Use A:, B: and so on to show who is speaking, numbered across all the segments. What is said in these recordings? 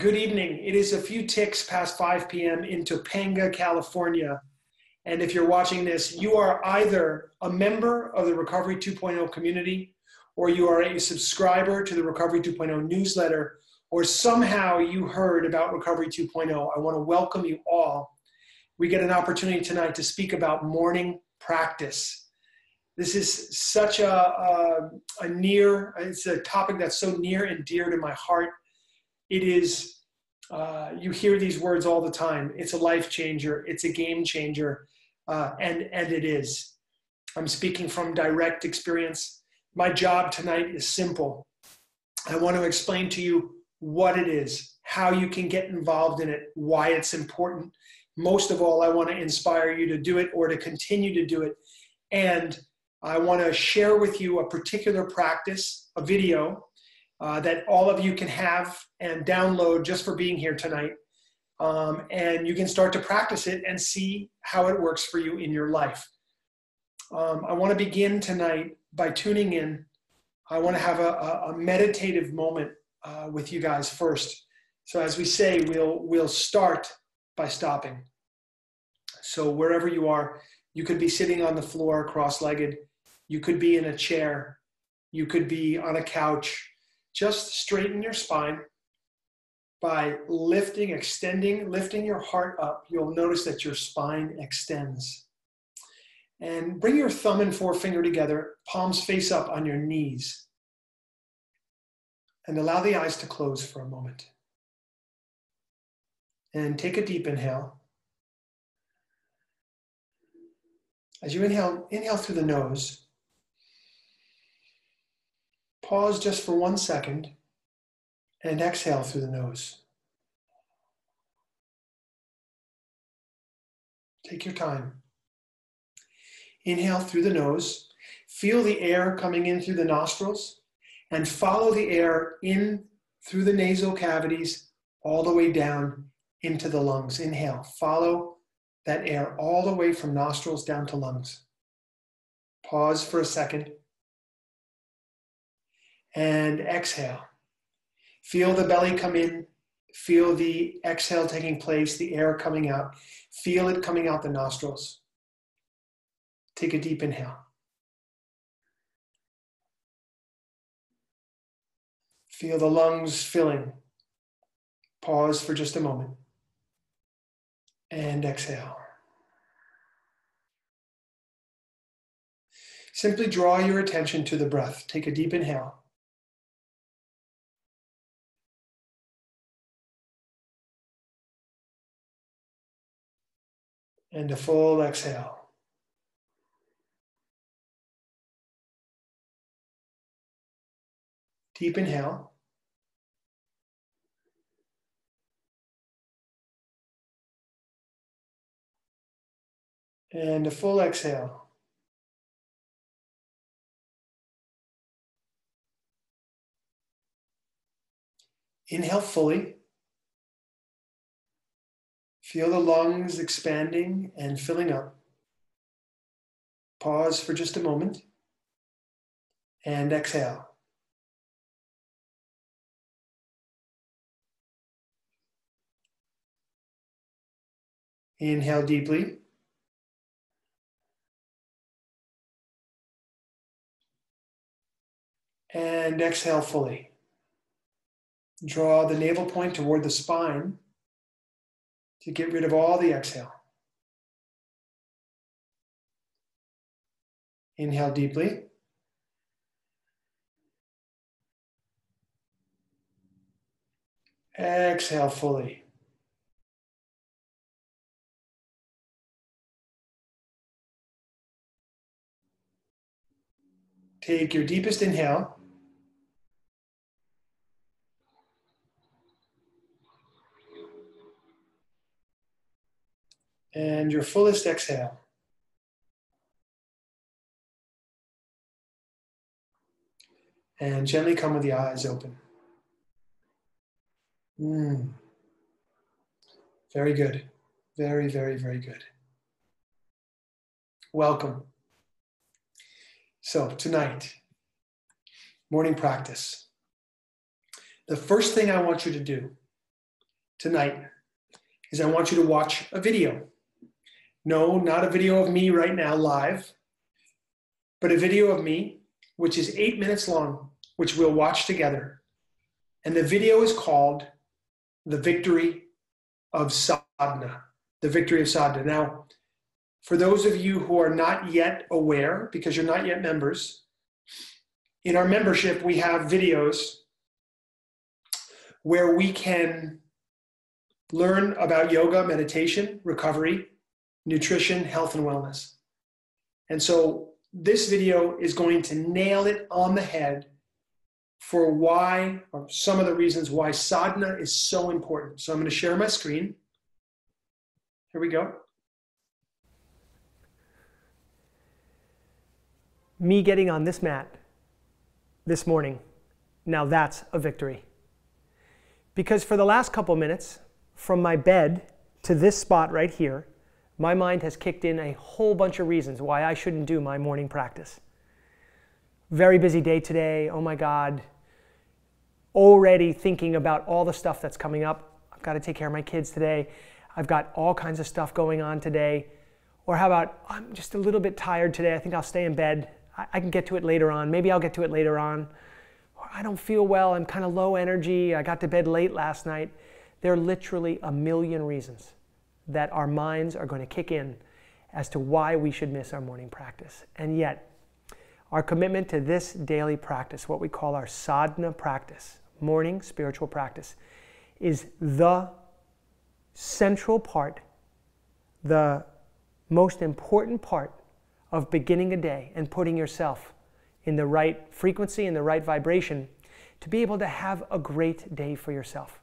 A: Good evening. It is a few ticks past 5 p.m. in Topanga, California. And if you're watching this, you are either a member of the Recovery 2.0 community, or you are a subscriber to the Recovery 2.0 newsletter, or somehow you heard about Recovery 2.0. I want to welcome you all. We get an opportunity tonight to speak about morning practice. This is such it's a topic that's so near and dear to my heart. It is, you hear these words all the time. It's a life changer. It's a game changer. And it is. I'm speaking from direct experience. My job tonight is simple. I want to explain to you what it is, how you can get involved in it, why it's important. Most of all, I want to inspire you to do it or to continue to do it. And I want to share with you a particular practice, a video, that all of you can have and download just for being here tonight. And you can start to practice it and see how it works for you in your life. I want to begin tonight by tuning in. I want to have a meditative moment with you guys first. So as we say, we'll start by stopping. So wherever you are, you could be sitting on the floor cross-legged. You could be in a chair. You could be on a couch. Just straighten your spine by lifting your heart up. You'll notice that your spine extends. And bring your thumb and forefinger together, palms face up on your knees. And allow the eyes to close for a moment. And take a deep inhale. As you inhale through the nose. Pause just for 1 second and exhale through the nose. Take your time. Inhale through the nose. Feel the air coming in through the nostrils and follow the air in through the nasal cavities all the way down into the lungs. Inhale. Follow that air all the way from nostrils down to lungs. Pause for a second. And exhale. Feel the belly come in. Feel the exhale taking place, the air coming out. Feel it coming out the nostrils. Take a deep inhale. Feel the lungs filling. Pause for just a moment. And exhale. Simply draw your attention to the breath. Take a deep inhale. And a full exhale. Deep inhale. And a full exhale. Inhale fully. Feel the lungs expanding and filling up. Pause for just a moment. And exhale. Inhale deeply. And exhale fully. Draw the navel point toward the spine to get rid of all the exhale. Inhale deeply. Exhale fully. Take your deepest inhale. And your fullest exhale. And gently come with the eyes open. Very good. Very, very, very good. Welcome. So tonight, morning practice. The first thing I want you to do tonight is I want you to watch a video. No, not a video of me right now live, but a video of me, which is 8 minutes long, which we'll watch together. And the video is called The Victory of Sadhana. The Victory of Sadhana. Now, for those of you who are not yet aware, because you're not yet members, in our membership, we have videos where we can learn about yoga, meditation, recovery, nutrition, health, and wellness. And so this video is going to nail it on the head for why, or some of the reasons why sadhana is so important. So I'm going to share my screen. Here we go. Me getting on this mat this morning, now that's a victory. Because for the last couple minutes, from my bed to this spot right here, my mind has kicked in a whole bunch of reasons why I shouldn't do my morning practice. Very busy day today, oh my God. Already thinking about all the stuff that's coming up. I've got to take care of my kids today. I've got all kinds of stuff going on today. Or how about, I'm just a little bit tired today, I think I'll stay in bed. I can get to it later on. Maybe I'll get to it later on. Or I don't feel well, I'm kind of low energy, I got to bed late last night. There are literally a million reasons that our minds are going to kick in as to why we should miss our morning practice. And yet, our commitment to this daily practice, what we call our sadhana practice, morning spiritual practice, is the central part, the most important part of beginning a day and putting yourself in the right frequency and the right vibration to be able to have a great day for yourself.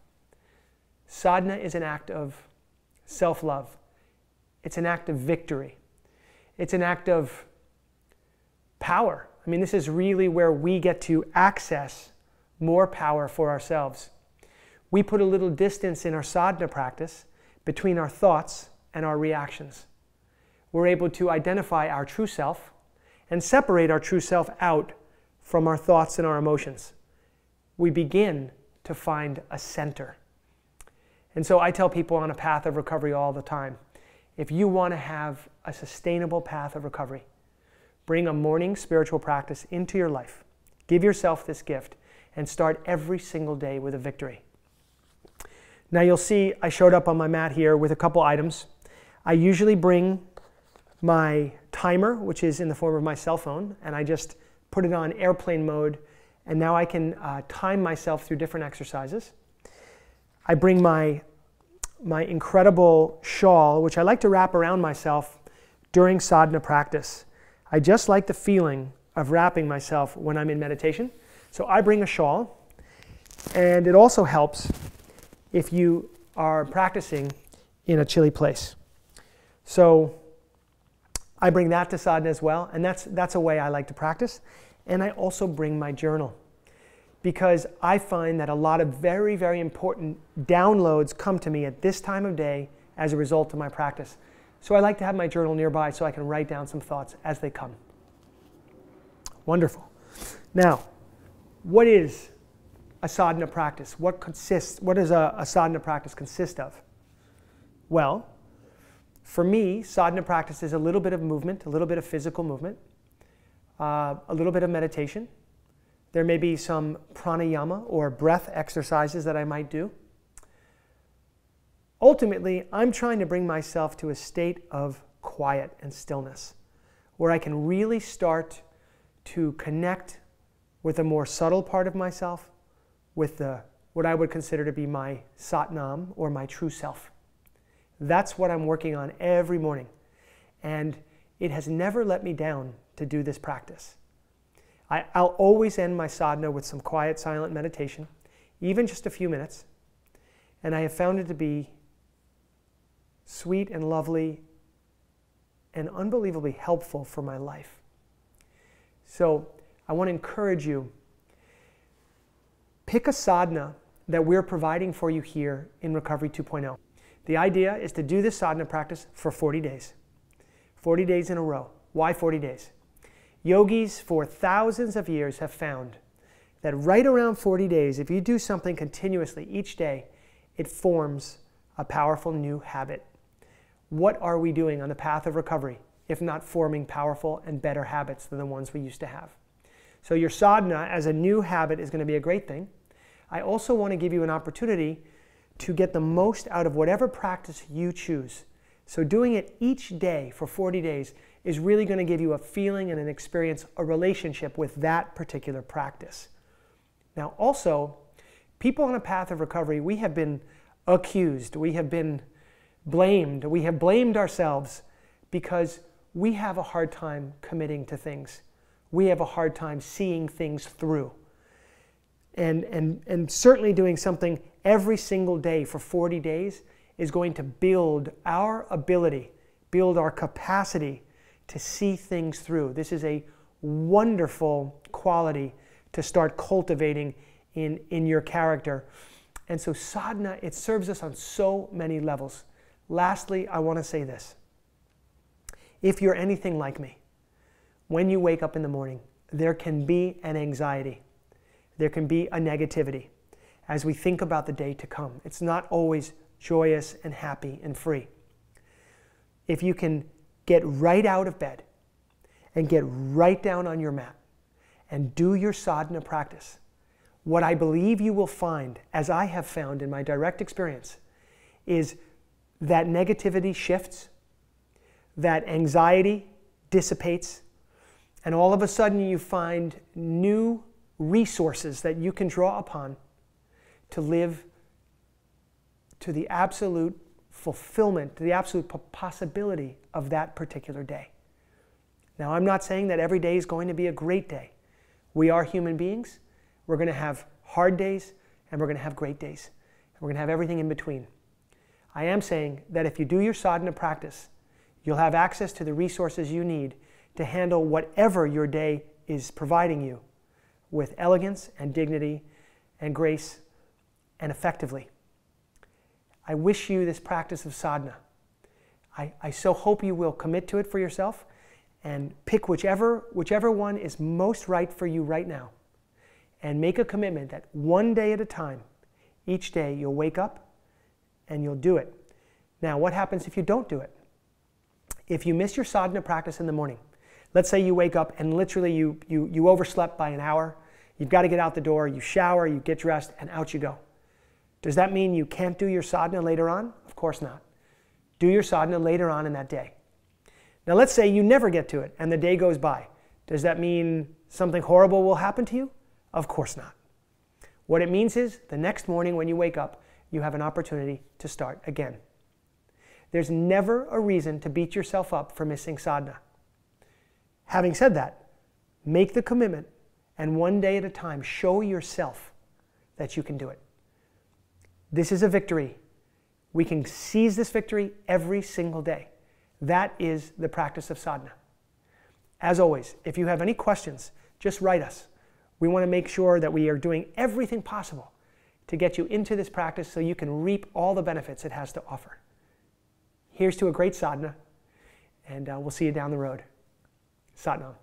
A: Sadhana is an act of self-love. It's an act of victory. It's an act of power. I mean, this is really where we get to access more power for ourselves. We put a little distance in our sadhana practice between our thoughts and our reactions. We're able to identify our true self and separate our true self out from our thoughts and our emotions. We begin to find a center. And so I tell people on a path of recovery all the time, if you want to have a sustainable path of recovery, bring a morning spiritual practice into your life. Give yourself this gift and start every single day with a victory. Now you'll see I showed up on my mat here with a couple items. I usually bring my timer, which is in the form of my cell phone, and I just put it on airplane mode, and now I can time myself through different exercises. I bring my incredible shawl, which I like to wrap around myself during sadhana practice. I just like the feeling of wrapping myself when I'm in meditation. So I bring a shawl, and it also helps if you are practicing in a chilly place. So I bring that to sadhana as well, and that's a way I like to practice. And I also bring my journal, because I find that a lot of very, very important downloads come to me at this time of day as a result of my practice. So I like to have my journal nearby so I can write down some thoughts as they come. Wonderful. Now, what is a sadhana practice? What does a sadhana practice consist of? Well, for me, sadhana practice is a little bit of movement, a little bit of physical movement, a little bit of meditation. There may be some pranayama or breath exercises that I might do. Ultimately, I'm trying to bring myself to a state of quiet and stillness, where I can really start to connect with a more subtle part of myself, with what I would consider to be my satnam, or my true self. That's what I'm working on every morning. And it has never let me down to do this practice. I'll always end my sadhana with some quiet, silent meditation, even just a few minutes. And I have found it to be sweet and lovely and unbelievably helpful for my life. So I want to encourage you, pick a sadhana that we're providing for you here in Recovery 2.0. The idea is to do this sadhana practice for 40 days. 40 days in a row. Why 40 days? Yogis for thousands of years have found that right around 40 days, if you do something continuously each day,
B: it forms a powerful new habit. What are we doing on the path of recovery if not forming powerful and better habits than the ones we used to have? So your sadhana as a new habit is going to be a great thing. I also want to give you an opportunity to get the most out of whatever practice you choose. So doing it each day for 40 days is really going to give you a feeling and an experience, a relationship with that particular practice. Now also, people on a path of recovery, we have been accused, we have been blamed, we have blamed ourselves because we have a hard time committing to things. We have a hard time seeing things through. And certainly doing something every single day for 40 days is going to build our ability, build our capacity to see things through. This is a wonderful quality to start cultivating in your character. And so sadhana, it serves us on so many levels. Lastly, I want to say this. If you're anything like me, when you wake up in the morning, there can be an anxiety. There can be a negativity as we think about the day to come. It's not always joyous and happy and free. If you can get right out of bed and get right down on your mat and do your sadhana practice, what I believe you will find, as I have found in my direct experience, is that negativity shifts, that anxiety dissipates, and all of a sudden you find new resources that you can draw upon to live to the absolute fulfillment, to the absolute possibility of that particular day. Now, I'm not saying that every day is going to be a great day. We are human beings. We're going to have hard days, and we're going to have great days. And we're going to have everything in between. I am saying that if you do your sadhana practice, you'll have access to the resources you need to handle whatever your day is providing you with elegance and dignity and grace and effectively. I wish you this practice of sadhana. I so hope you will commit to it for yourself and pick whichever one is most right for you right now. And make a commitment that one day at a time, each day you'll wake up and you'll do it. Now, what happens if you don't do it? If you miss your sadhana practice in the morning, let's say you wake up and literally you overslept by an hour, you've got to get out the door, you shower, you get dressed, and out you go. Does that mean you can't do your sadhana later on? Of course not. Do your sadhana later on in that day. Now let's say you never get to it and the day goes by. Does that mean something horrible will happen to you? Of course not. What it means is the next morning when you wake up, you have an opportunity to start again. There's never a reason to beat yourself up for missing sadhana. Having said that, make the commitment and one day at a time show yourself that you can do it. This is a victory. We can seize this victory every single day. That is the practice of sadhana. As always, if you have any questions, just write us. We want to make sure that we are doing everything possible to get you into this practice so you can reap all the benefits it has to offer. Here's to a great sadhana, and we'll see you down the road. Satnam.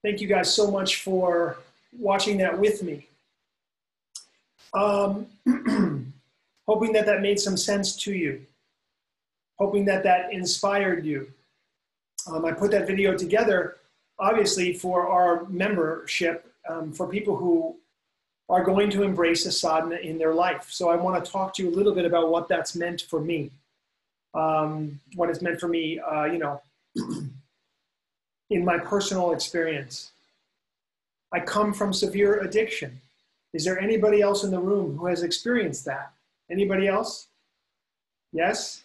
A: Thank you guys so much for watching that with me. Hoping that made some sense to you. Hoping that inspired you. I put that video together, obviously, for our membership, for people who are going to embrace a sadhana in their life. So I want to talk to you a little bit about what that's meant for me. What it's meant for me, in my personal experience. I come from severe addiction. Is there anybody else in the room who has experienced that? Anybody else? Yes?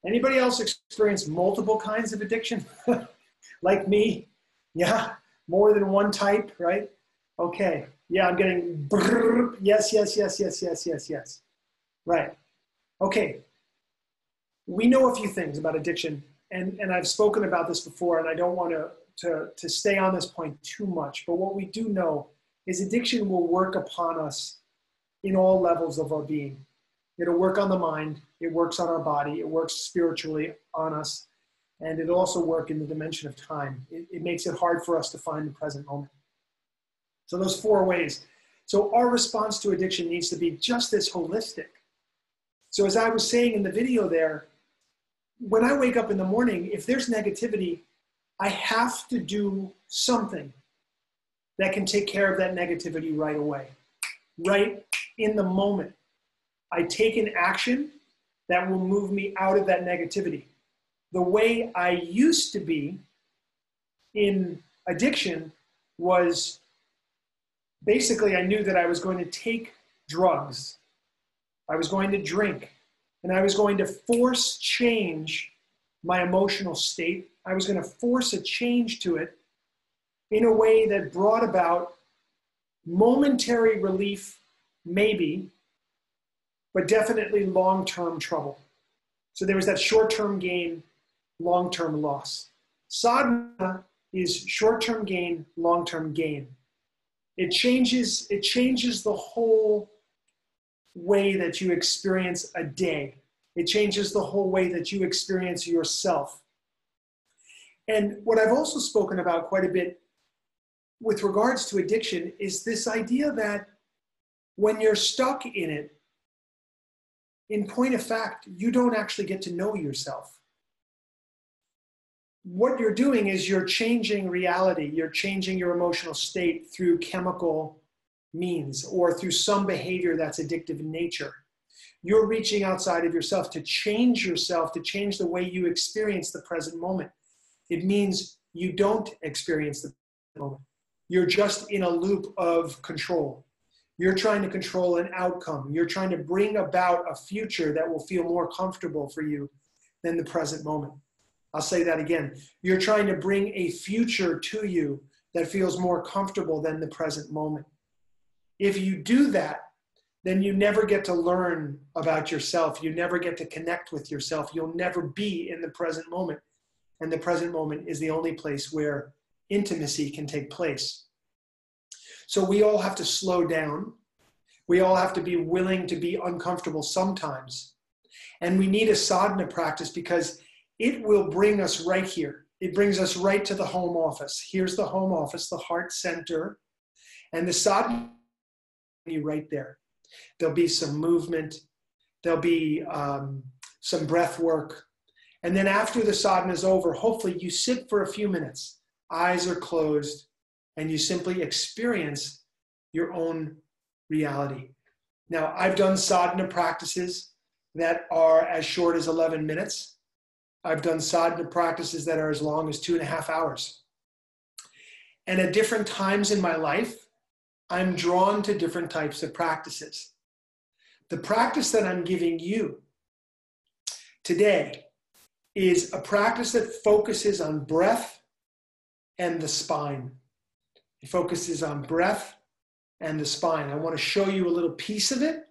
A: Anybody else experience multiple kinds of addiction? Like me? Yeah? More than one type, right? Okay. Yeah, I'm getting brrr. Yes, yes, yes, yes, yes, yes, yes. Right. Okay. We know a few things about addiction, and I've spoken about this before, and I don't want to stay on this point too much, but what we do know is addiction will work upon us in all levels of our being. It'll work on the mind, it works on our body, it works spiritually on us, and it'll also work in the dimension of time. It makes it hard for us to find the present moment. So those 4 ways. So our response to addiction needs to be just as holistic. So as I was saying in the video there, when I wake up in the morning, if there's negativity, I have to do something that can take care of that negativity right away, right in the moment. I take an action that will move me out of that negativity. The way I used to be in addiction was basically I knew that I was going to take drugs, I was going to drink, and I was going to force change my emotional state. I was going to force a change to it in a way that brought about momentary relief, maybe, but definitely long-term trouble. So there was that short-term gain, long-term loss. Sadhana is short-term gain, long-term gain. It changes the whole way that you experience a day. It changes the whole way that you experience yourself. And what I've also spoken about quite a bit with regards to addiction is this idea that when you're stuck in it, in point of fact, you don't actually get to know yourself. What you're doing is you're changing reality. You're changing your emotional state through chemical means or through some behavior that's addictive in nature. You're reaching outside of yourself, to change the way you experience the present moment. It means you don't experience the moment. You're just in a loop of control. You're trying to control an outcome. You're trying to bring about a future that will feel more comfortable for you than the present moment. I'll say that again. You're trying to bring a future to you that feels more comfortable than the present moment. If you do that, then you never get to learn about yourself. You never get to connect with yourself. You'll never be in the present moment. And the present moment is the only place where intimacy can take place. So we all have to slow down. We all have to be willing to be uncomfortable sometimes. And we need a sadhana practice because it will bring us right here. It brings us right to the home office. Here's the home office, the heart center. And the sadhana will be right there. There'll be some movement. There'll be some breath work. And then after the sadhana is over, hopefully you sit for a few minutes. Eyes are closed. And you simply experience your own reality. Now, I've done sadhana practices that are as short as 11 minutes. I've done sadhana practices that are as long as 2.5 hours. And at different times in my life, I'm drawn to different types of practices. The practice that I'm giving you today is a practice that focuses on breath and the spine. It focuses on breath and the spine. I want to show you a little piece of it.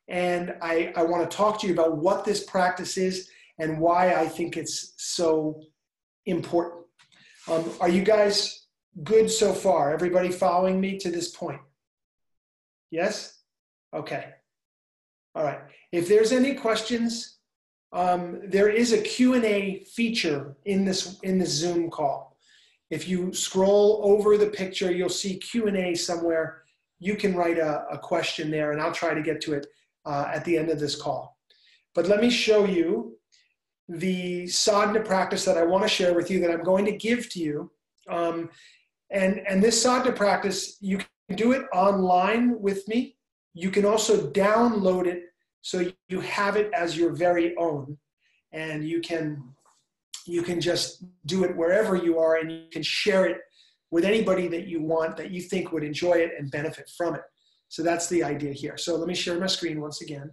A: And I want to talk to you about what this practice is and why I think it's so important. Are you guys good so far? Everybody following me to this point? Yes? Okay. All right. If there's any questions, there is a Q&A feature in this Zoom call. If you scroll over the picture, you'll see Q&A somewhere. You can write a question there, and I'll try to get to it at the end of this call. But let me show you the sadhana practice that I want to share with you that I'm going to give to you. And this sadhana practice, you can do it online with me. You can also download it so you have it as your very own. And you can just do it wherever you are, and you can share it with anybody that you want, that you think would enjoy it and benefit from it. So that's the idea here. So let me share my screen once again.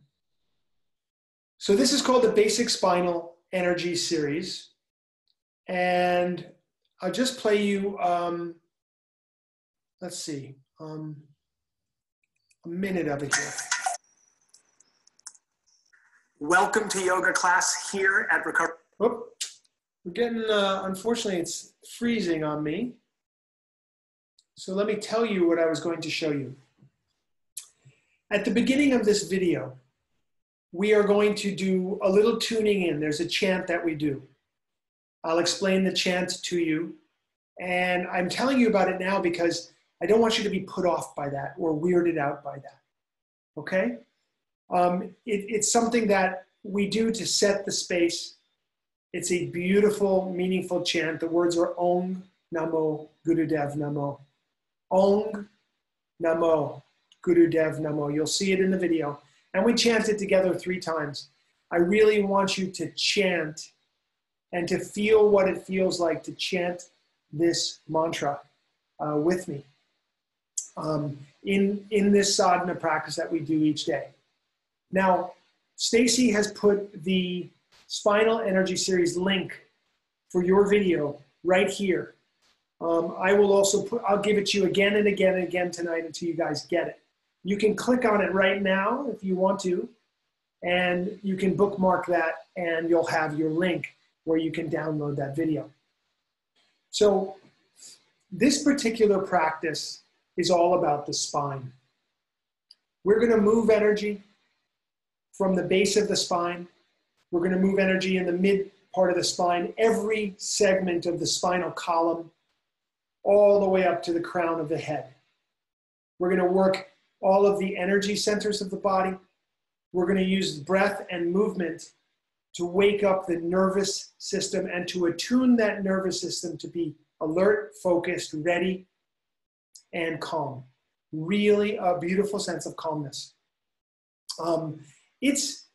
A: So this is called the Basic Spinal Energy Series. And I'll just play you, let's see, a minute of it here. Welcome to yoga class here at Recovery. Oh, we're getting, unfortunately, it's freezing on me. So let me tell you what I was going to show you. At the beginning of this video, we are going to do a little tuning in. There's a chant that we do. I'll explain the chant to you. And I'm telling you about it now because I don't want you to be put off by that or weirded out by that. Okay? It's something that we do to set the space. It's a beautiful, meaningful chant. The words are Om Namo Gurudev Namo. Om Namo Gurudev Namo. You'll see it in the video. And we chant it together 3 times. I really want you to chant and to feel what it feels like to chant this mantra with me in this sadhana practice that we do each day. Now, Stacy has put the Spinal Energy Series link for your video right here. I will also I'll give it to you again and again and again tonight until you guys get it. You can click on it right now if you want to, and you can bookmark that and you'll have your link where you can download that video. So this particular practice is all about the spine. We're going to move energy from the base of the spine. We're going to move energy in the mid part of the spine, every segment of the spinal column, all the way up to the crown of the head. We're going to work all of the energy centers of the body. We're going to use breath and movement to wake up the nervous system and to attune that nervous system to be alert, focused, ready, and calm. Really a beautiful sense of calmness. It's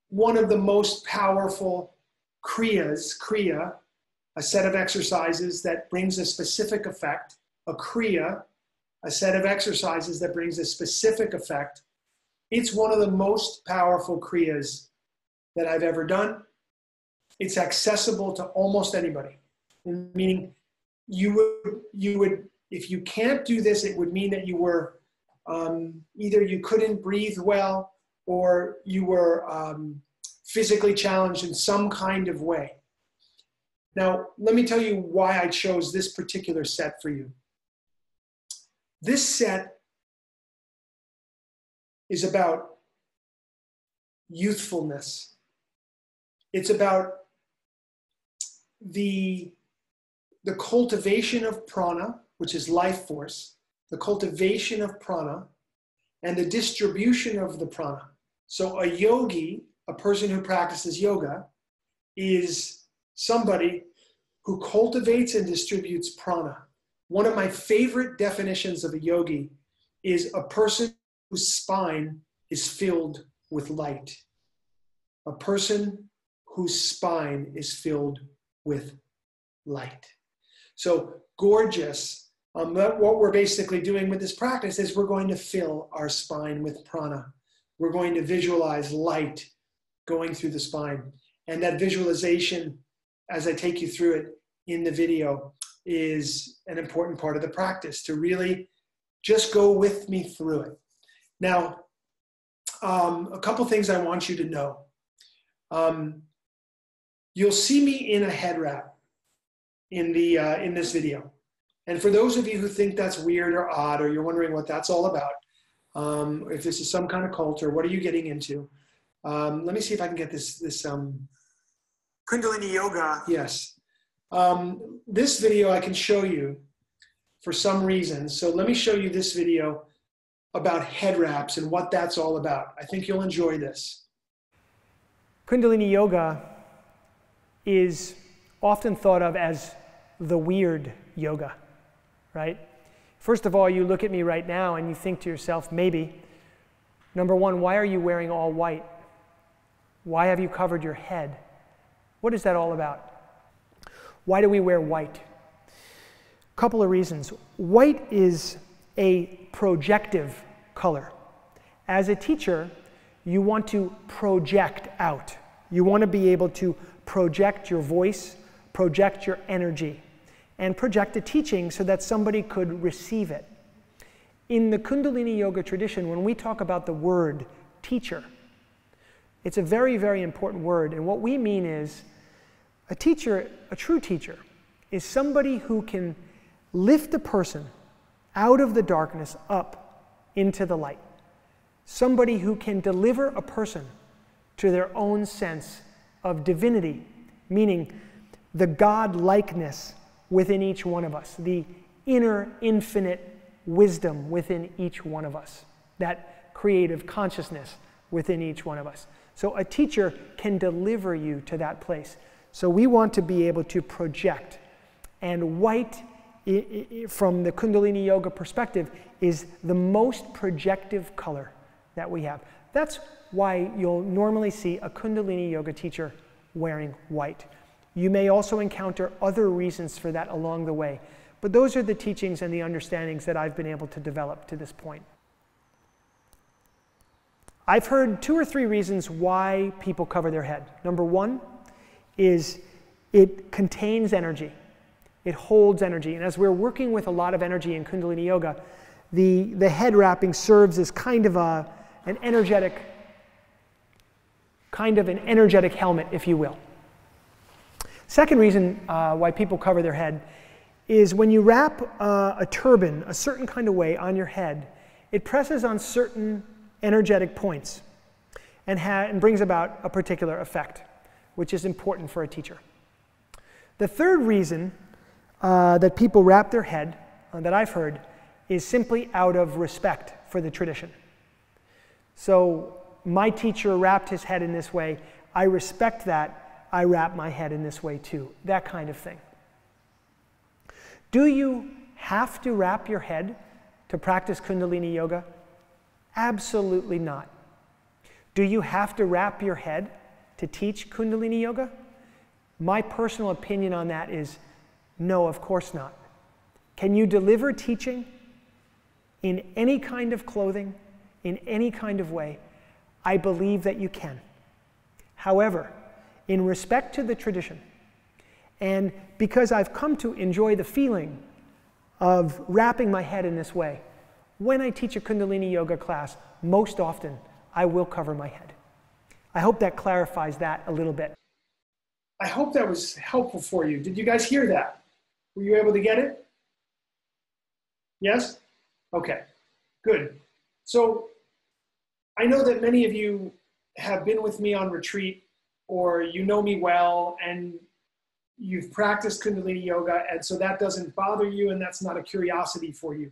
A: one of the most powerful kriya, a set of exercises that brings a specific effect. A kriya, a set of exercises that brings a specific effect. It's one of the most powerful kriyas that I've ever done. It's accessible to almost anybody. Meaning, you would, if you can't do this, it would mean that you were either you couldn't breathe well or you were physically challenged in some kind of way. Now, let me tell you why I chose this particular set for you. This set is about youthfulness. It's about the cultivation of prana, which is life force, the cultivation of prana, and the distribution of the prana. So a yogi, a person who practices yoga, is somebody who cultivates and distributes prana. One of my favorite definitions of a yogi is a person whose spine is filled with light. A person whose spine is filled with light. So gorgeous. What we're basically doing with this practice is we're going to fill our spine with prana. We're going to visualize light going through the spine. And that visualization, as I take you through it in the video, is an important part of the practice, to really just go with me through it. Now, a couple things I want you to know. You'll see me in a head wrap in this video. And for those of you who think that's weird or odd, or you're wondering what that's all about, if this is some kind of cult or what are you getting into, let me see if I can get this Kundalini Yoga. Yes. This video I can show you for some reason. So let me show you this video about head wraps and what that's all about. I think you'll enjoy this.
B: Kundalini Yoga is often thought of as the weird yoga, right? First of all, you look at me right now and you think to yourself, maybe, number one, why are you wearing all white? Why have you covered your head? What is that all about? Why do we wear white? A couple of reasons. White is a projective color. As a teacher, you want to project out. You want to be able to project your voice, project your energy, and project a teaching so that somebody could receive it. In the Kundalini Yoga tradition, when we talk about the word teacher, it's a very, very important word. And what we mean is a teacher, a true teacher, is somebody who can lift a person out of the darkness up into the light. Somebody who can deliver a person to their own sense of divinity, meaning the God-likeness within each one of us, the inner infinite wisdom within each one of us, that creative consciousness within each one of us. So a teacher can deliver you to that place. So we want to be able to project. And white, from the Kundalini Yoga perspective, is the most projective color that we have. That's why you'll normally see a Kundalini Yoga teacher wearing white. You may also encounter other reasons for that along the way. But those are the teachings and the understandings that I've been able to develop to this point. I've heard 2 or 3 reasons why people cover their head. Number 1 is it contains energy. It holds energy. And as we're working with a lot of energy in Kundalini Yoga, the head wrapping serves as kind of an energetic helmet, if you will. Second reason why people cover their head is when you wrap a turban a certain kind of way on your head, it presses on certain energetic points and brings about a particular effect, which is important for a teacher. The third reason that people wrap their head, that I've heard, is simply out of respect for the tradition. So my teacher wrapped his head in this way. I respect that. I wrap my head in this way too. That kind of thing. Do you have to wrap your head to practice Kundalini Yoga? Absolutely not. Do you have to wrap your head to teach Kundalini Yoga? My personal opinion on that is no, of course not. Can you deliver teaching in any kind of clothing, in any kind of way? I believe that you can. However, in respect to the tradition, and because I've come to enjoy the feeling of wrapping my head in this way, when I teach a Kundalini Yoga class, most often I will cover my head. I hope that clarifies that a little bit.
A: I hope that was helpful for you. Did you guys hear that? Were you able to get it? Yes? Okay, good. So I know that many of you have been with me on retreat, or you know me well, and you've practiced Kundalini Yoga, and so that doesn't bother you, and that's not a curiosity for you.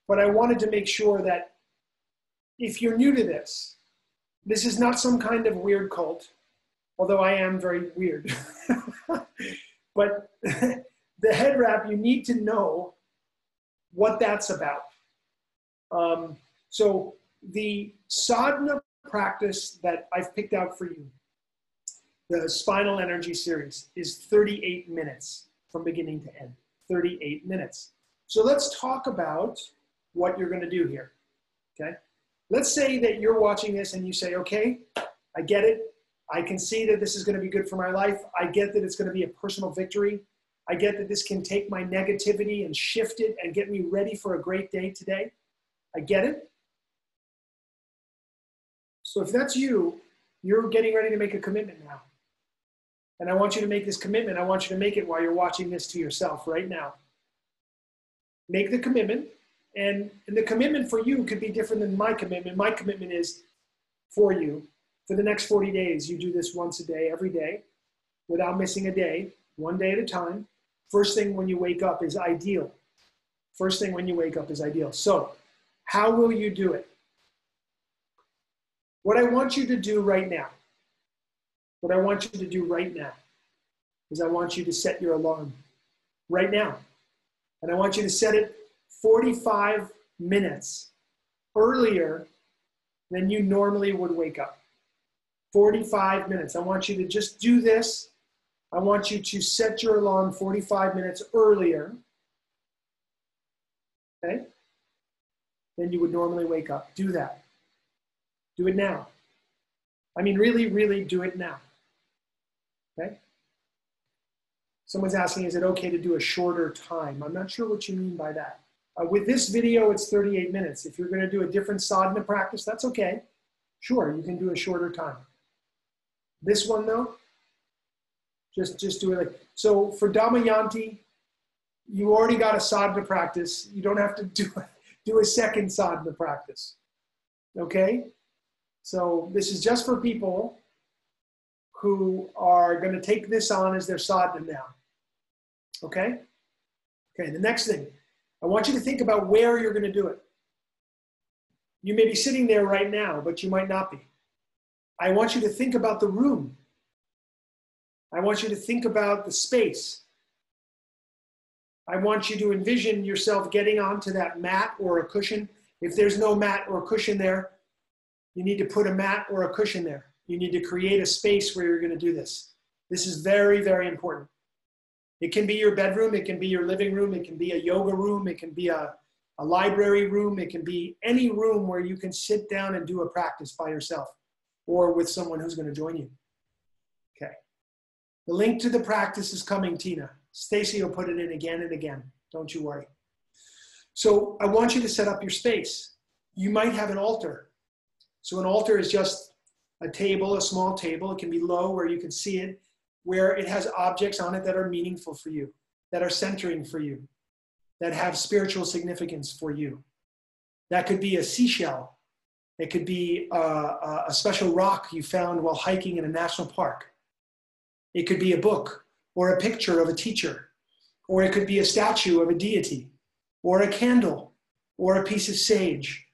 A: But I wanted to make sure that if you're new to this, this is not some kind of weird cult, although I am very weird. But the head wrap, you need to know what that's about. So the sadhana practice that I've picked out for you, the Spinal Energy series, is 38 minutes from beginning to end. 38 minutes. So let's talk about what you're going to do here. Okay? Let's say that you're watching this and you say, okay, I get it. I can see that this is going to be good for my life. I get that it's going to be a personal victory. I get that this can take my negativity and shift it and get me ready for a great day today. I get it. So if that's you, you're getting ready to make a commitment now. And I want you to make this commitment. I want you to make it while you're watching this to yourself right now. Make the commitment. And the commitment for you could be different than my commitment. My commitment is for you. For the next 40 days, you do this once a day, every day, without missing a day, one day at a time. First thing when you wake up is ideal. First thing when you wake up is ideal. So how will you do it? What I want you to do right now, is I want you to set your alarm right now. And I want you to set it 45 minutes earlier than you normally would wake up. 45 minutes. I want you to just do this. I want you to set your alarm 45 minutes earlier, okay, than you would normally wake up. Do that. Do it now. I mean, really, really do it now. Okay? Someone's asking, is it okay to do a shorter time? I'm not sure what you mean by that. With this video, it's 38 minutes. If you're going to do a different sadhana practice, that's okay. Sure, you can do a shorter time. This one, though, just do it like, so for Damayanti, you already got a sadhana practice. You don't have to do a second sadhana practice. Okay? So this is just for people who are going to take this on as their sadhana now. Okay? Okay, the next thing. I want you to think about where you're going to do it. You may be sitting there right now, but you might not be. I want you to think about the room. I want you to think about the space. I want you to envision yourself getting onto that mat or a cushion. If there's no mat or cushion there, you need to put a mat or a cushion there. You need to create a space where you're going to do this. This is very, very important. It can be your bedroom. It can be your living room. It can be a yoga room. It can be a library room. It can be any room where you can sit down and do a practice by yourself or with someone who's going to join you. Okay. The link to the practice is coming, Tina. Stacy will put it in again and again. Don't you worry. So I want you to set up your space. You might have an altar. So an altar is just a table, a small table. It can be low where you can see it, where it has objects on it that are meaningful for you, that are centering for you, that have spiritual significance for you. That could be a seashell. It could be a special rock you found while hiking in a national park. It could be a book or a picture of a teacher, or it could be a statue of a deity, or a candle, or a piece of sage,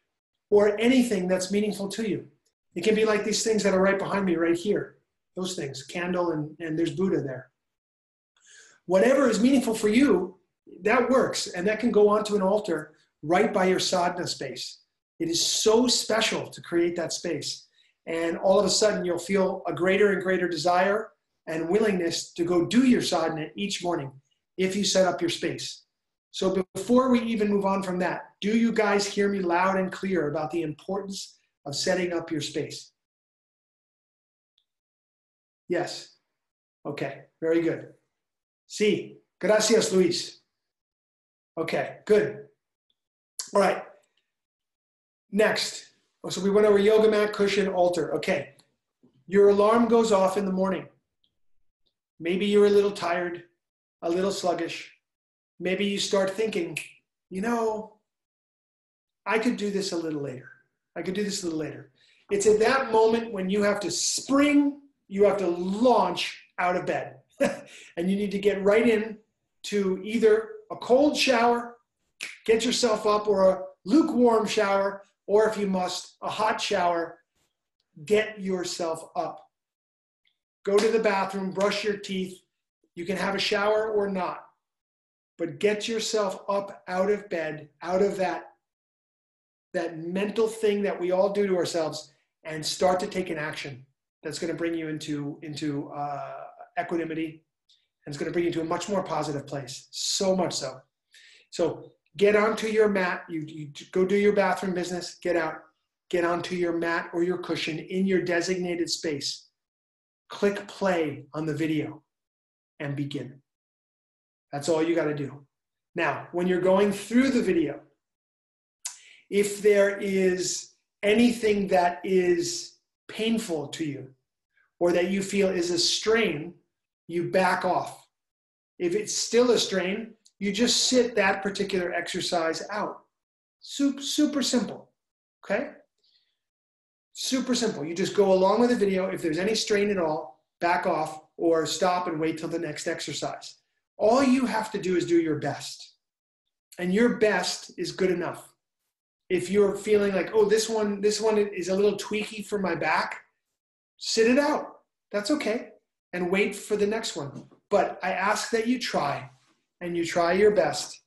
A: or anything that's meaningful to you. It can be like these things that are right behind me right here. Those things, candle, and there's Buddha there. Whatever is meaningful for you, that works, and that can go onto an altar right by your sadhana space. It is so special to create that space. And all of a sudden, you'll feel a greater and greater desire and willingness to go do your sadhana each morning if you set up your space. So before we even move on from that, do you guys hear me loud and clear about the importance of setting up your space? Yes. Okay, very good. Sí. Gracias, Luis. Okay, good. All right. Next. So we went over yoga mat, cushion, altar. Okay. Your alarm goes off in the morning. Maybe you're a little tired, a little sluggish. Maybe you start thinking, you know, I could do this a little later. I could do this a little later. It's at that moment when you have to spring, you have to launch out of bed. And you need to get right in to either a cold shower, get yourself up, or a lukewarm shower, or if you must, a hot shower. Get yourself up. Go to the bathroom, brush your teeth. You can have a shower or not, but get yourself up out of bed, out of that mental thing that we all do to ourselves, and start to take an action that's going to bring you into equanimity, and it's going to bring you to a much more positive place. So much so. So get onto your mat. You go do your bathroom business. Get out. Get onto your mat or your cushion in your designated space. Click play on the video and begin. That's all you got to do. Now, when you're going through the video, if there is anything that is painful to you or that you feel is a strain, you back off. If it's still a strain, you just sit that particular exercise out. Super simple, okay? Super simple. You just go along with the video. If there's any strain at all, back off or stop and wait till the next exercise. All you have to do is do your best. And your best is good enough. If you're feeling like, oh, this one is a little tweaky for my back, sit it out. That's okay. And wait for the next one. But I ask that you try, and you try your best,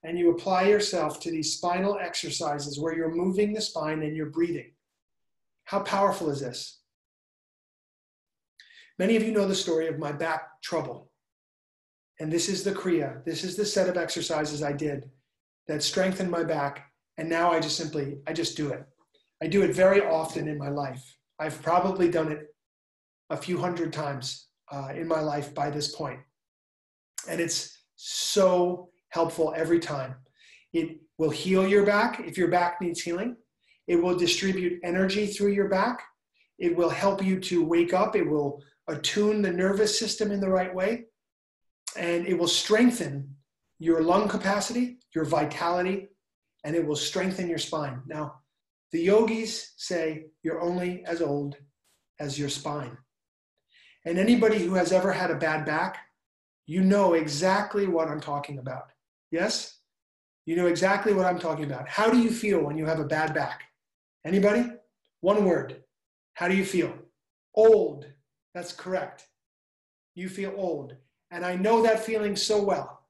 A: and you apply yourself to these spinal exercises where you're moving the spine and you're breathing. How powerful is this? Many of you know the story of my back trouble. And this is the Kriya. This is the set of exercises I did that strengthened my back. And now I just do it. I do it very often in my life. I've probably done it a few hundred times in my life by this point. And it's so helpful every time. It will heal your back if your back needs healing. It will distribute energy through your back. It will help you to wake up. It will attune the nervous system in the right way. And it will strengthen your lung capacity, your vitality, and it will strengthen your spine. Now, the yogis say you're only as old as your spine. And anybody who has ever had a bad back, you know exactly what I'm talking about. Yes? You know exactly what I'm talking about. How do you feel when you have a bad back? Anybody? One word. How do you feel? Old. That's correct. You feel old. And I know that feeling so well.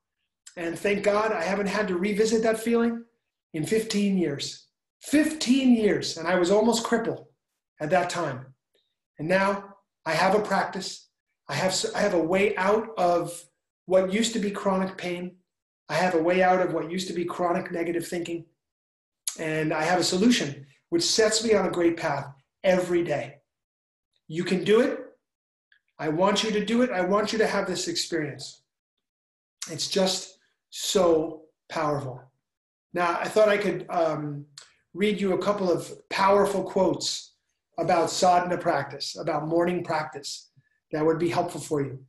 A: And thank God I haven't had to revisit that feeling in 15 years. 15 years. And I was almost crippled at that time. And now I have a practice. I have a way out of what used to be chronic pain. I have a way out of what used to be chronic negative thinking. And I have a solution which sets me on a great path every day. You can do it. I want you to do it. I want you to have this experience. It's just so powerful. Now, I thought I could read you a couple of powerful quotes about sadhana practice, about morning practice, that would be helpful for you.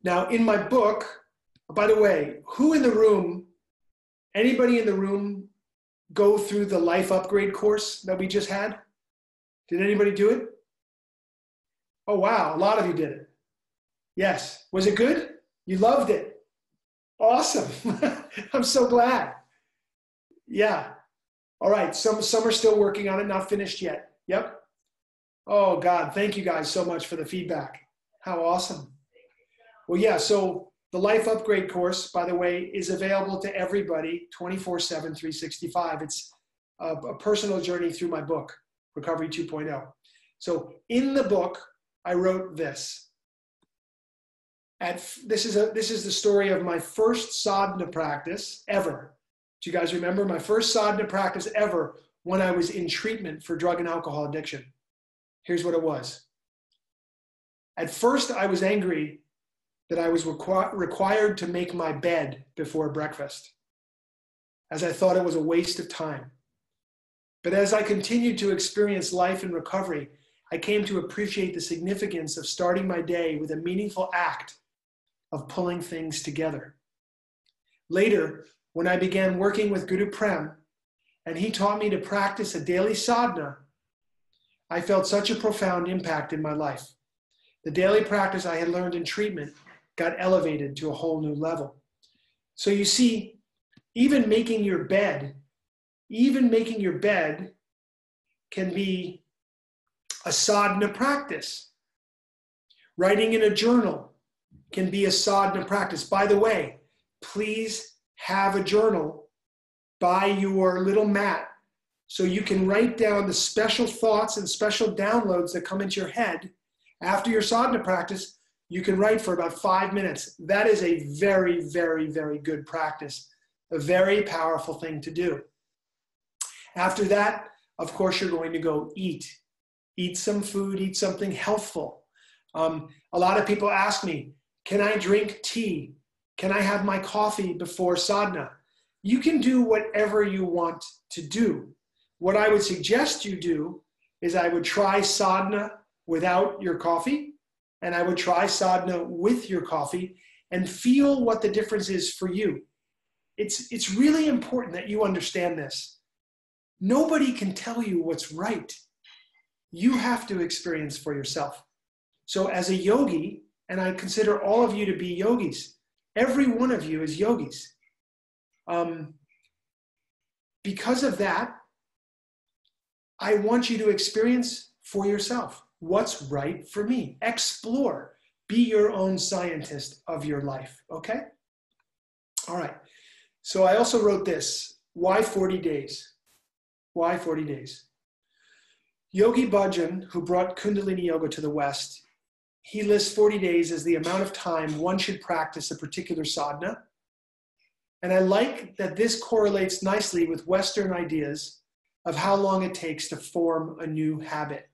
A: Now, in my book, by the way, who in the room, anybody in the room go through the life upgrade course that we just had? Did anybody do it? Oh, wow, a lot of you did it. Yes. Was it good? You loved it. Awesome. I'm so glad. Yeah. All right. Some are still working on it, not finished yet. Yep. Oh, God. Thank you guys so much for the feedback. How awesome. Well, yeah. So the Life Upgrade course, by the way, is available to everybody 24/7, 365. It's a personal journey through my book, Recovery 2.0. So in the book, I wrote this. This is the story of my first sadhana practice ever. Do you guys remember my first sadhana practice ever when I was in treatment for drug and alcohol addiction? Here's what it was. At first, I was angry that I was required to make my bed before breakfast, as I thought it was a waste of time. But as I continued to experience life in recovery, I came to appreciate the significance of starting my day with a meaningful act of pulling things together. Later, when I began working with Guru Prem, and he taught me to practice a daily sadhana, I felt such a profound impact in my life. The daily practice I had learned in treatment got elevated to a whole new level. So you see, even making your bed can be a sadhana practice. Writing in a journal can be a sadhana practice. By the way, please have a journal by your little mat so you can write down the special thoughts and special downloads that come into your head. After your sadhana practice, you can write for about 5 minutes. That is a very, very, very good practice, a very powerful thing to do. After that, of course, you're going to go eat. Eat some food, eat something healthful. A lot of people ask me, can I drink tea? Can I have my coffee before sadhana? You can do whatever you want to do. What I would suggest you do is I would try sadhana without your coffee, and I would try sadhana with your coffee and feel what the difference is for you. It's really important that you understand this. Nobody can tell you what's right. You have to experience for yourself. So as a yogi, and I consider all of you to be yogis, every one of you is yogis. Because of that, I want you to experience for yourself what's right for me. Explore. Be your own scientist of your life, okay? All right. So I also wrote this. Why 40 days? Why 40 days? Yogi Bhajan, who brought Kundalini Yoga to the West, he lists 40 days as the amount of time one should practice a particular sadhana. And I like that this correlates nicely with Western ideas of how long it takes to form a new habit.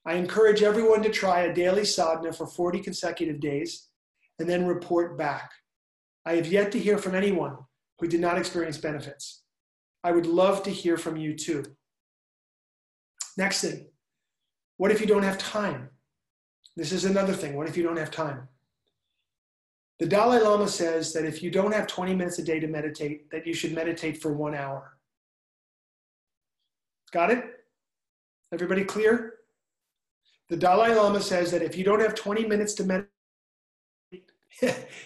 A: I encourage everyone to try a daily sadhana for 40 consecutive days and then report back. I have yet to hear from anyone who did not experience benefits. I would love to hear from you too. Next thing, what if you don't have time? This is another thing. What if you don't have time? The Dalai Lama says that if you don't have 20 minutes a day to meditate, that you should meditate for 1 hour. Got it? Everybody clear? The Dalai Lama says that if you don't have 20 minutes to meditate,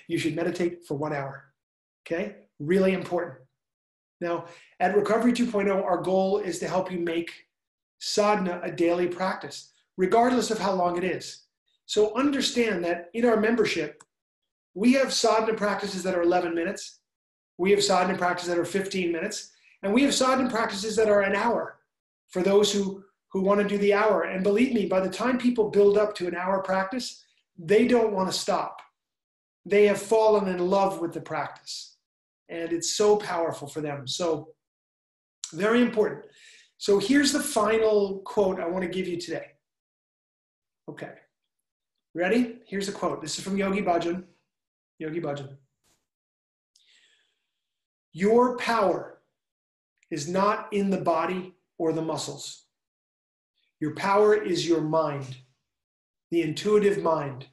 A: you should meditate for 1 hour. Okay, really important. Now, at Recovery 2.0, our goal is to help you make sadhana a daily practice, regardless of how long it is. So understand that in our membership, we have sadhana practices that are 11 minutes. We have sadhana practices that are 15 minutes. And we have sadhana practices that are an hour for those who want to do the hour. And believe me, by the time people build up to an hour practice, they don't want to stop. They have fallen in love with the practice. And it's so powerful for them. So very important. So here's the final quote I want to give you today. Okay. Ready? Here's a quote. This is from Yogi Bhajan. Yogi Bhajan. Your power is not in the body or the muscles. Your power is your mind, the intuitive mind,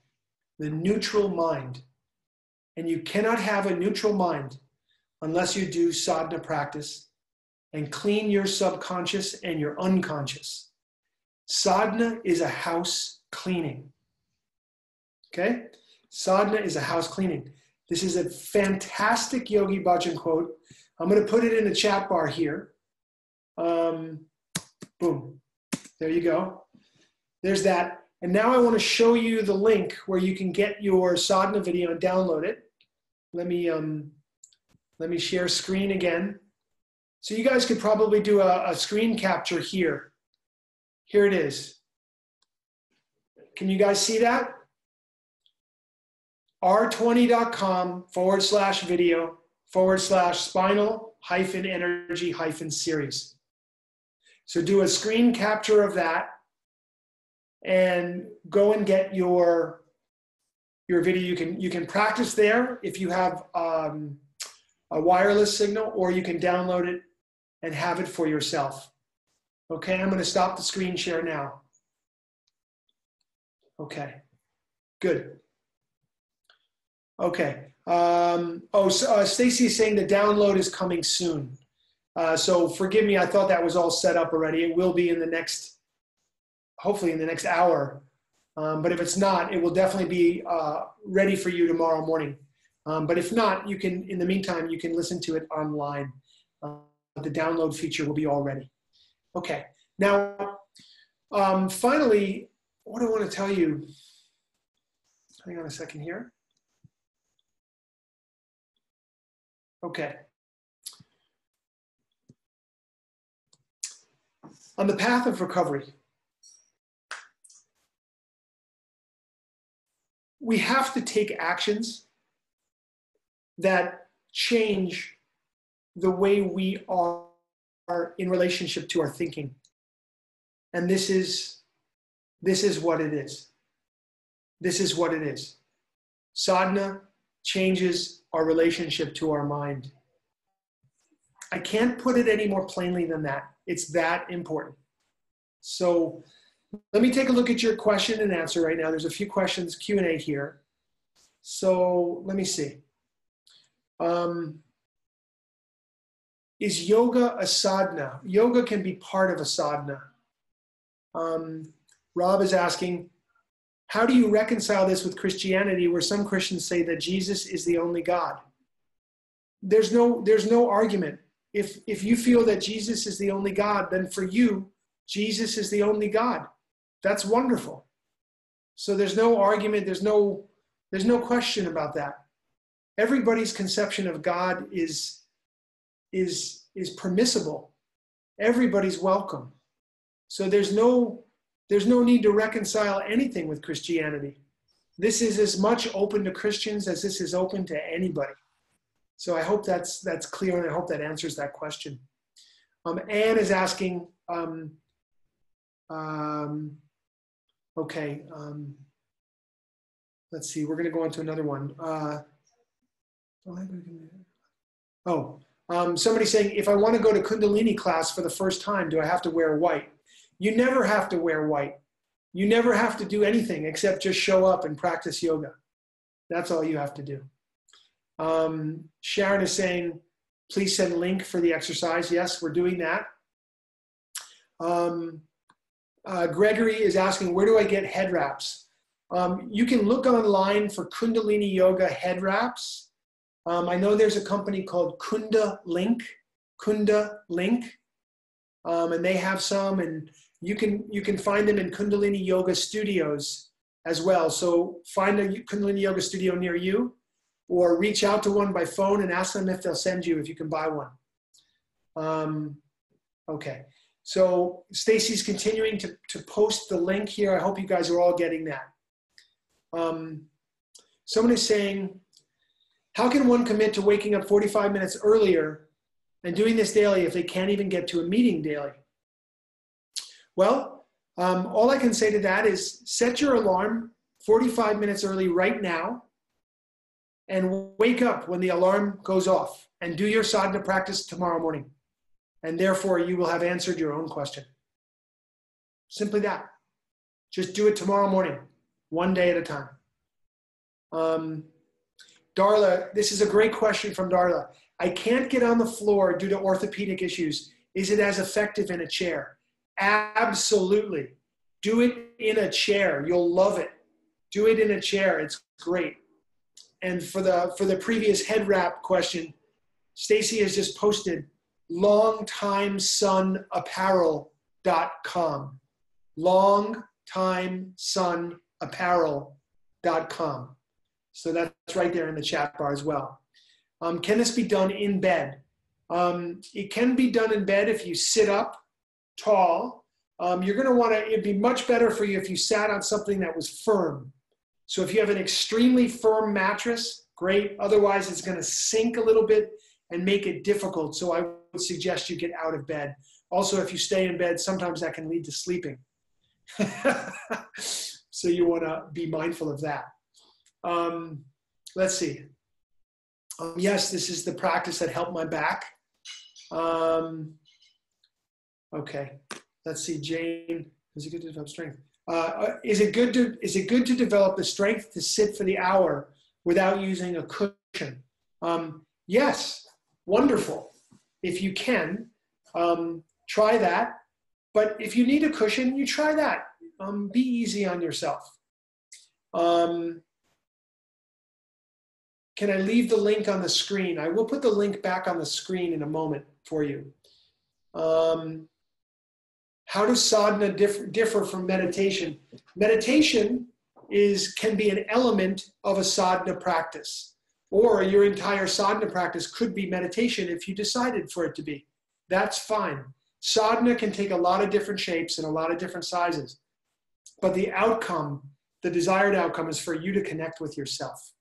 A: the neutral mind. And you cannot have a neutral mind unless you do sadhana practice and clean your subconscious and your unconscious. Sadhana is a house cleaning. Okay? Sadhana is a house cleaning. This is a fantastic Yogi Bhajan quote. I'm going to put it in the chat bar here. Boom. There you go. There's that. And now I want to show you the link where you can get your sadhana video and download it. Let me share screen again. So you guys could probably do a screen capture here. Here it is. Can you guys see that? r20.com/video/spinal-energy-series. So do a screen capture of that and go and get your video. You can practice there if you have a wireless signal, or you can download it and have it for yourself. Okay, I'm going to stop the screen share now. Okay, good. Okay. Stacy is saying the download is coming soon. So forgive me, I thought that was all set up already. It will be in the next, hopefully in the next hour. But if it's not, it will definitely be ready for you tomorrow morning. But if not, you can, in the meantime, you can listen to it online. The download feature will be all ready. Okay. Now, finally, what I want to tell you, hang on a second here. Okay. On the path of recovery, we have to take actions that change the way we are in relationship to our thinking. And this is what it is. This is what it is. Sadhana changes our relationship to our mind. I can't put it any more plainly than that. It's that important. So let me take a look at your question and answer right now. There's a few questions, Q&A here. So let me see. Is yoga a sadhana? Yoga can be part of a sadhana. Rob is asking, how do you reconcile this with Christianity, where some Christians say that Jesus is the only God? There's no argument. If you feel that Jesus is the only God, then for you, Jesus is the only God. That's wonderful. So there's no argument. There's no question about that. Everybody's conception of God is permissible. Everybody's welcome. So there's no need to reconcile anything with Christianity. This is as much open to Christians as this is open to anybody. So I hope that's clear, and I hope that answers that question. Anne is asking, okay, let's see, we're going to go on to another one. Somebody's saying, if I want to go to Kundalini class for the first time, do I have to wear white? You never have to wear white. You never have to do anything except just show up and practice yoga. That's all you have to do. Sharon is saying, please send a link for the exercise. Yes, we're doing that. Gregory is asking, where do I get head wraps? You can look online for Kundalini Yoga head wraps. I know there's a company called Kunda Link, and they have some, and you can find them in Kundalini Yoga studios as well. So find a Kundalini Yoga studio near you, or reach out to one by phone and ask them if they'll send you, if you can buy one. Okay, so Stacy's continuing to post the link here. I hope you guys are all getting that. Someone is saying, how can one commit to waking up 45 minutes earlier and doing this daily if they can't even get to a meeting daily? Well, all I can say to that is set your alarm 45 minutes early right now and wake up when the alarm goes off and do your sadhana practice tomorrow morning. And therefore, you will have answered your own question. Simply that. Just do it tomorrow morning, one day at a time. Darla, this is a great question from Darla. I can't get on the floor due to orthopedic issues. Is it as effective in a chair? Absolutely. Do it in a chair. You'll love it. Do it in a chair. It's great. And for the previous head wrap question, Stacy has just posted longtimesunapparel.com. longtimesunapparel.com. So that's right there in the chat bar as well. Can this be done in bed? It can be done in bed if you sit up tall. You're going to want to, it'd be much better for you if you sat on something that was firm. So if you have an extremely firm mattress, great. Otherwise, it's going to sink a little bit and make it difficult. So I would suggest you get out of bed. Also, if you stay in bed, sometimes that can lead to sleeping. So you want to be mindful of that. Let's see. Yes, this is the practice that helped my back. Okay, let's see. Jane, is it good to develop strength? Is it good to develop the strength to sit for the hour without using a cushion? Yes, wonderful. If you can, try that. But if you need a cushion, you try that. Be easy on yourself. Can I leave the link on the screen? I will put the link back on the screen in a moment for you. How does sadhana differ from meditation? Meditation can be an element of a sadhana practice, or your entire sadhana practice could be meditation if you decided for it to be. That's fine. Sadhana can take a lot of different shapes and a lot of different sizes, but the outcome, the desired outcome, is for you to connect with yourself.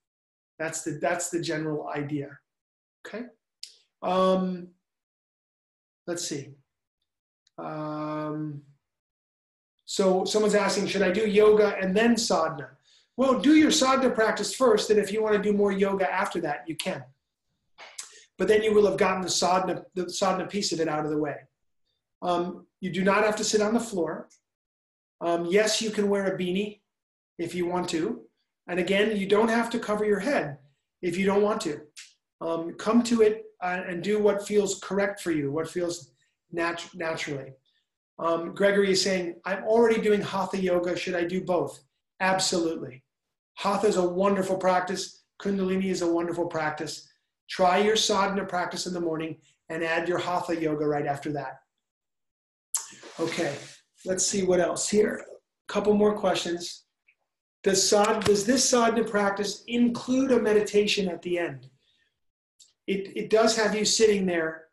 A: That's the general idea. Okay. Let's see. So someone's asking, should I do yoga and then sadhana? Well, do your sadhana practice first, and if you want to do more yoga after that, you can. But then you will have gotten the sadhana piece of it out of the way. You do not have to sit on the floor. Yes, you can wear a beanie if you want to. And again, you don't have to cover your head if you don't want to. Come to it and do what feels correct for you, what feels naturally. Gregory is saying, I'm already doing hatha yoga. Should I do both? Absolutely. Hatha is a wonderful practice. Kundalini is a wonderful practice. Try your sadhana practice in the morning and add your hatha yoga right after that. Okay, let's see what else here. A couple more questions. Does this sadhana practice include a meditation at the end? It does have you sitting there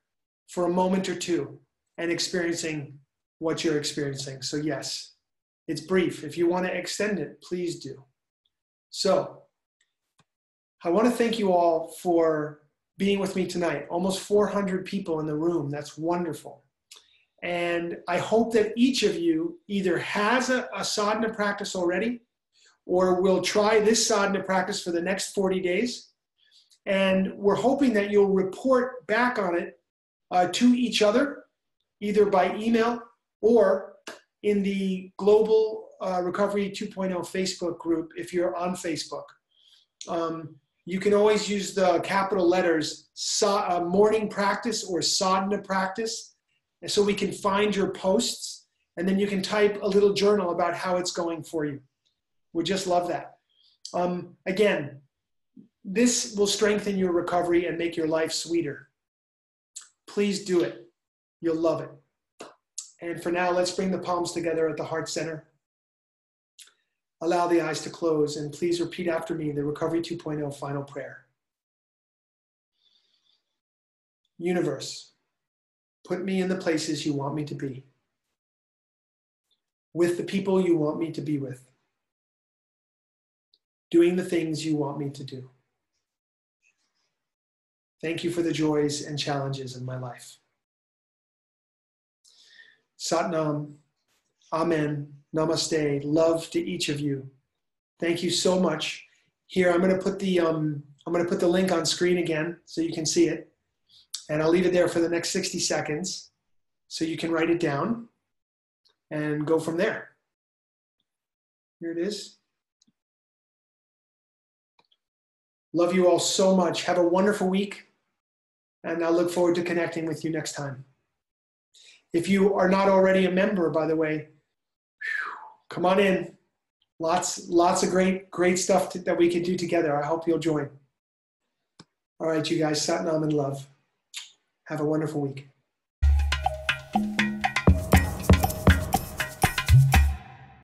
A: for a moment or two and experiencing what you're experiencing. So yes, it's brief. If you want to extend it, please do. So I want to thank you all for being with me tonight. Almost 400 people in the room. That's wonderful. And I hope that each of you either has a sadhana practice already or will try this sadhana practice for the next 40 days. And we're hoping that you'll report back on it to each other, either by email or in the Global Recovery 2.0 Facebook group if you're on Facebook. You can always use the capital letters morning practice or sadhana practice, and so we can find your posts, and then you can type a little journal about how it's going for you. We just love that. Again, This will strengthen your recovery and make your life sweeter. Please do it. You'll love it. And for now, let's bring the palms together at the heart center. Allow the eyes to close, and please repeat after me the Recovery 2.0 final prayer. Universe, put me in the places you want me to be, with the people you want me to be with, doing the things you want me to do. Thank you for the joys and challenges in my life. Satnam, Amen, Namaste, love to each of you. Thank you so much. Here, I'm going to put the link on screen again so you can see it. And I'll leave it there for the next 60 seconds so you can write it down and go from there. Here it is. Love you all so much. Have a wonderful week. And I look forward to connecting with you next time. If you are not already a member, by the way, come on in. Lots of great stuff that we can do together. I hope you'll join. All right, you guys, Satnam and love. Have a wonderful week.